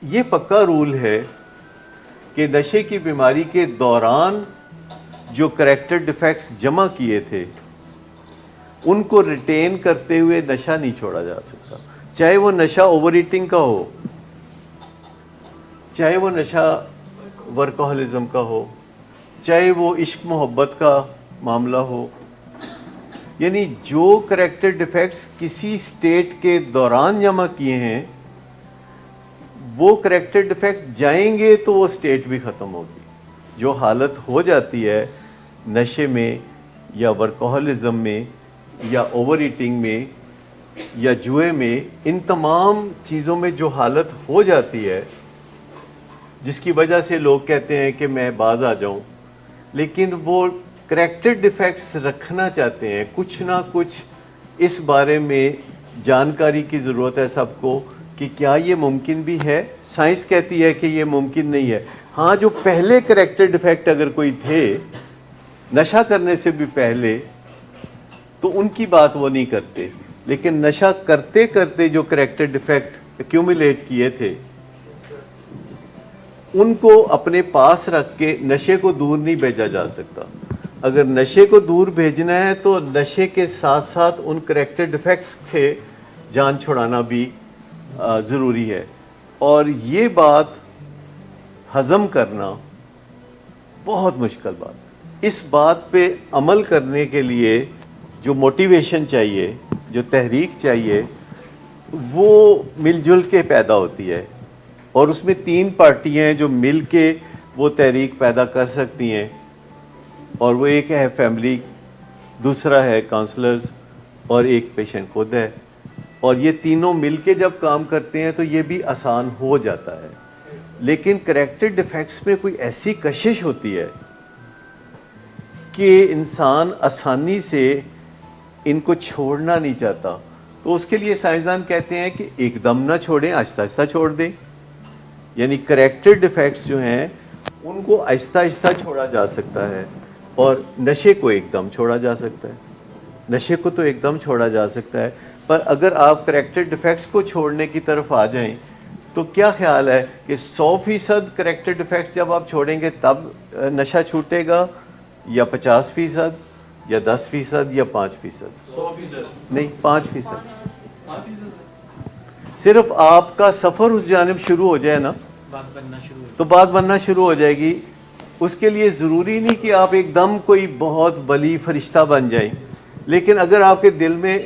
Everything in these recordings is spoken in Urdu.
یہ پکا رول ہے کہ نشے کی بیماری کے دوران جو کریکٹر ڈیفیکٹس جمع کیے تھے ان کو ریٹین کرتے ہوئے نشہ نہیں چھوڑا جا سکتا، چاہے وہ نشہ اوور ایٹنگ کا ہو، چاہے وہ نشہ ورکہولزم کا ہو، چاہے وہ عشق محبت کا معاملہ ہو. یعنی جو کریکٹر ڈیفیکٹس کسی سٹیٹ کے دوران جمع کیے ہیں وہ کریکٹر ڈیفیکٹ جائیں گے تو وہ سٹیٹ بھی ختم ہوگی. جو حالت ہو جاتی ہے نشے میں یا ورکہولزم میں یا اوور ایٹنگ میں یا جوئے میں، ان تمام چیزوں میں جو حالت ہو جاتی ہے جس کی وجہ سے لوگ کہتے ہیں کہ میں باز آ جاؤں، لیکن وہ کریکٹر ڈیفیکٹس رکھنا چاہتے ہیں. کچھ نہ کچھ اس بارے میں جانکاری کی ضرورت ہے سب کو کہ کیا یہ ممکن بھی ہے. سائنس کہتی ہے کہ یہ ممکن نہیں ہے. ہاں، جو پہلے کریکٹر ڈیفیکٹ اگر کوئی تھے نشہ کرنے سے بھی پہلے تو ان کی بات وہ نہیں کرتے، لیکن نشہ کرتے کرتے جو کریکٹر ڈیفیکٹ ایکیومولیٹ کیے تھے ان کو اپنے پاس رکھ کے نشے کو دور نہیں بھیجا جا سکتا. اگر نشے کو دور بھیجنا ہے تو نشے کے ساتھ ساتھ ان کریکٹر ڈیفیکٹس سے جان چھڑانا بھی ضروری ہے. اور یہ بات ہضم کرنا بہت مشکل بات ہے. اس بات پہ عمل کرنے کے لیے جو موٹیویشن چاہیے، جو تحریک چاہیے، وہ مل جل کے پیدا ہوتی ہے. اور اس میں 3 پارٹیاں ہیں جو مل کے وہ تحریک پیدا کر سکتی ہیں، اور وہ ایک ہے فیملی، دوسرا ہے کاؤنسلرز، اور ایک پیشنٹ خود ہے. اور یہ تینوں مل کے جب کام کرتے ہیں تو یہ بھی آسان ہو جاتا ہے. لیکن کریکٹر ڈیفیکٹس میں کوئی ایسی کشش ہوتی ہے کہ انسان آسانی سے ان کو چھوڑنا نہیں چاہتا. تو اس کے لیے سائنسدان کہتے ہیں کہ ایک دم نہ چھوڑیں، آہستہ آہستہ چھوڑ دیں. یعنی کریکٹر ڈیفیکٹس جو ہیں ان کو آہستہ آہستہ چھوڑا جا سکتا ہے، اور نشے کو ایک دم چھوڑا جا سکتا ہے. نشے کو تو ایک دم چھوڑا جا سکتا ہے، پر اگر آپ کریکٹر ڈیفیکٹس کو چھوڑنے کی طرف آ جائیں تو کیا خیال ہے کہ 100% کریکٹر ڈیفیکٹس جب آپ چھوڑیں گے تب نشہ چھوٹے گا، یا 50%، یا 10%، یا 5%؟ 100%. نہیں، 5%. صرف آپ کا سفر اس جانب شروع ہو جائے نا تو بات بننا شروع ہو جائے گی. اس کے لیے ضروری نہیں کہ آپ ایک دم کوئی بہت ولی فرشتہ بن جائیں، لیکن اگر آپ کے دل میں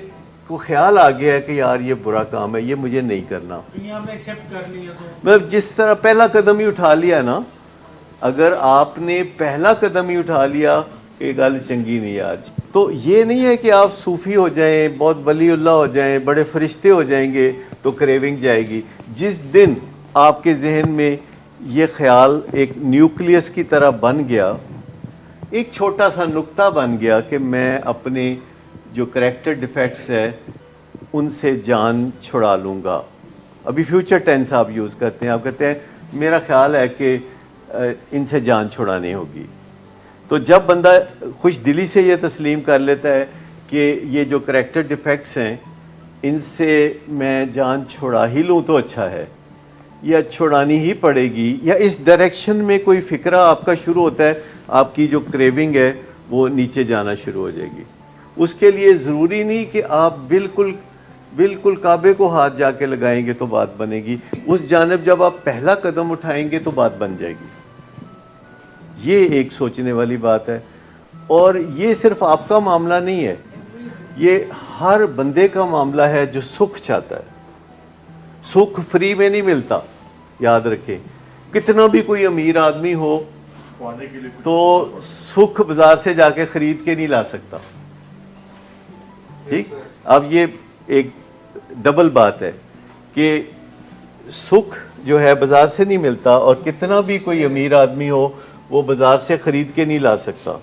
کو خیال آ گیا ہے کہ یار یہ برا کام ہے، یہ مجھے نہیں کرنا، مطلب جس طرح پہلا قدم ہی اٹھا لیا نا، اگر آپ نے پہلا قدم ہی اٹھا لیا کہ گل چنگی نہیں یار، تو یہ نہیں ہے کہ آپ صوفی ہو جائیں، بہت ولی اللہ ہو جائیں، بڑے فرشتے ہو جائیں گے تو کریونگ جائے گی. جس دن آپ کے ذہن میں یہ خیال ایک نیوکلیس کی طرح بن گیا، ایک چھوٹا سا نقطہ بن گیا کہ میں اپنے جو کریکٹر ڈیفیکٹس ہے ان سے جان چھڑا لوں گا. ابھی فیوچر ٹینس آپ یوز کرتے ہیں، آپ کہتے ہیں میرا خیال ہے کہ ان سے جان چھڑانی ہوگی. تو جب بندہ خوش دلی سے یہ تسلیم کر لیتا ہے کہ یہ جو کریکٹر ڈیفیکٹس ہیں ان سے میں جان چھڑا ہی لوں تو اچھا ہے، یا چھڑانی ہی پڑے گی، یا اس ڈائریکشن میں کوئی فکرہ آپ کا شروع ہوتا ہے، آپ کی جو کریونگ ہے وہ نیچے جانا شروع ہو جائے گی. اس کے لیے ضروری نہیں کہ آپ بالکل کعبے کو ہاتھ جا کے لگائیں گے تو بات بنے گی. اس جانب جب آپ پہلا قدم اٹھائیں گے تو بات بن جائے گی. یہ ایک سوچنے والی بات ہے. اور یہ صرف آپ کا معاملہ نہیں ہے، یہ ہر بندے کا معاملہ ہے جو سکھ چاہتا ہے. سکھ فری میں نہیں ملتا، یاد رکھیں. کتنا بھی کوئی امیر آدمی ہو تو سکھ بازار سے جا کے خرید کے نہیں لا سکتا. ٹھیک، اب یہ ایک ڈبل بات ہے کہ سکھ جو ہے بازار سے نہیں ملتا، اور کتنا بھی کوئی امیر آدمی ہو وہ بازار سے خرید کے نہیں لا سکتا.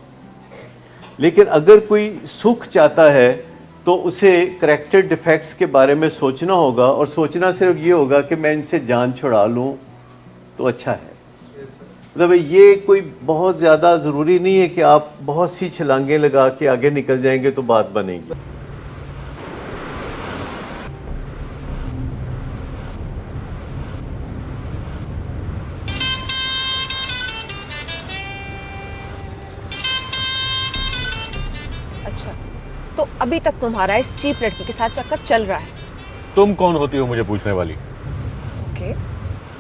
لیکن اگر کوئی سکھ چاہتا ہے تو اسے کریکٹر ڈیفیکٹس کے بارے میں سوچنا ہوگا، اور سوچنا صرف یہ ہوگا کہ میں ان سے جان چھڑا لوں تو اچھا ہے. مطلب یہ کوئی بہت زیادہ ضروری نہیں ہے کہ آپ بہت سی چھلانگیں لگا کے آگے نکل جائیں گے تو بات بنے گی. ابھی تک تمہارا اس چیپ لڑکی کے ساتھ چکر چل رہا ہے. تم کون ہوتی ہو مجھے پوچھنے والی؟ اوکے.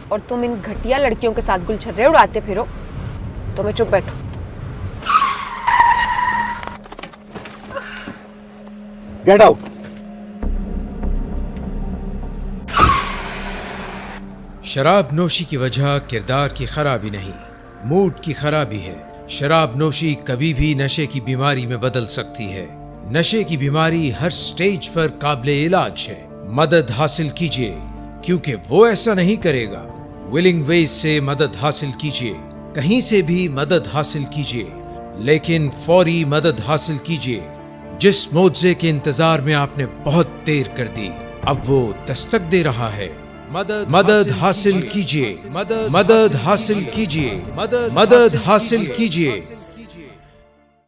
اور تم ان گھٹیا لڑکیوں کے ساتھ گلچھرے اڑاتے پھرو تو میں چپ بیٹھوں. Get out. شراب نوشی کی وجہ کردار کی خرابی نہیں، موڈ کی خرابی ہے. شراب نوشی کبھی بھی نشے کی بیماری میں بدل سکتی ہے. نشے کی بیماری ہر سٹیج پر قابل علاج ہے. مدد حاصل کیجیے کیونکہ وہ ایسا نہیں کرے گا. ولنگ ویز سے مدد حاصل کیجیے، کہیں سے بھی مدد حاصل کیجیے، لیکن فوری مدد حاصل کیجیے. جس معجزے کے انتظار میں آپ نے بہت دیر کر دی اب وہ دستک دے رہا ہے. مدد حاصل کیجیے، مدد حاصل کیجیے، مدد حاصل کیجیے.